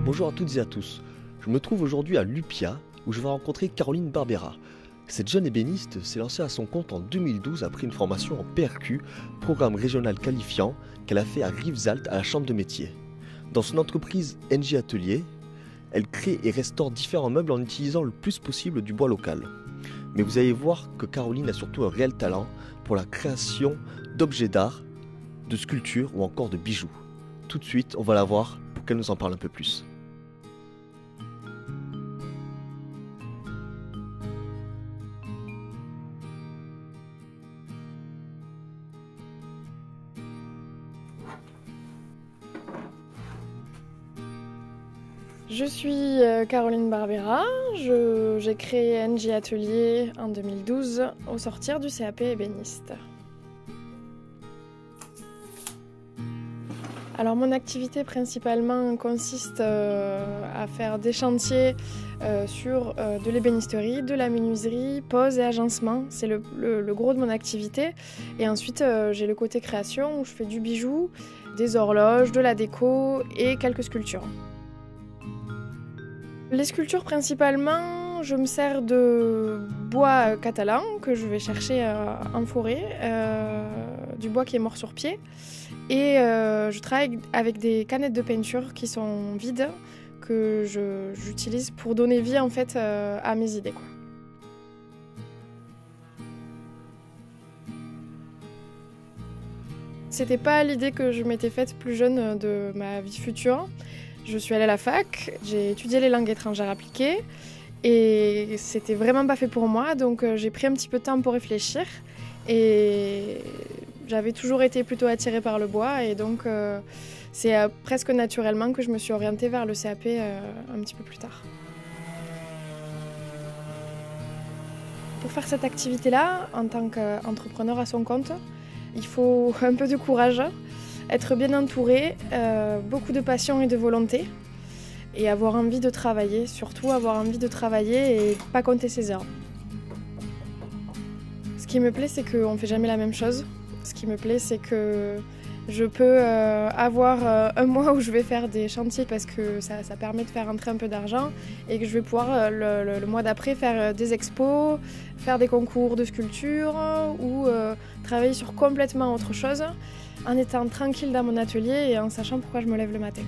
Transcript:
Bonjour à toutes et à tous, je me trouve aujourd'hui à Lupia où je vais rencontrer Caroline Barbera. Cette jeune ébéniste s'est lancée à son compte en 2012 après une formation en PRQ, programme régional qualifiant, qu'elle a fait à Rivesaltes à la Chambre de métier. Dans son entreprise NJ Atelier, elle crée et restaure différents meubles en utilisant le plus possible du bois local. Mais vous allez voir que Caroline a surtout un réel talent pour la création d'objets d'art, de sculptures ou encore de bijoux. Tout de suite, on va la voir pour qu'elle nous en parle un peu plus. Je suis Caroline Barbera, j'ai créé NJ Atelier en 2012 au sortir du CAP ébéniste. Alors mon activité principalement consiste à faire des chantiers sur de l'ébénisterie, de la menuiserie, pose et agencement. C'est le gros de mon activité. Et ensuite j'ai le côté création où je fais du bijou, des horloges, de la déco et quelques sculptures. Les sculptures principalement, je me sers de bois catalan que je vais chercher en forêt, du bois qui est mort sur pied. Et je travaille avec des canettes de peinture qui sont vides, que j'utilise pour donner vie en fait à mes idées, quoi. C'était pas l'idée que je m'étais faite plus jeune de ma vie future. Je suis allée à la fac, j'ai étudié les langues étrangères appliquées et c'était vraiment pas fait pour moi, donc j'ai pris un petit peu de temps pour réfléchir et j'avais toujours été plutôt attirée par le bois et donc c'est presque naturellement que je me suis orientée vers le CAP un petit peu plus tard. Pour faire cette activité-là, en tant qu'entrepreneur à son compte, il faut un peu de courage, être bien entouré, beaucoup de passion et de volonté et avoir envie de travailler, surtout avoir envie de travailler et pas compter ses heures. Ce qui me plaît, c'est qu'on ne fait jamais la même chose. Ce qui me plaît, c'est que je peux avoir un mois où je vais faire des chantiers parce que ça permet de faire rentrer un peu d'argent et que je vais pouvoir le mois d'après faire des expos, faire des concours de sculpture ou travailler sur complètement autre chose en étant tranquille dans mon atelier et en sachant pourquoi je me lève le matin.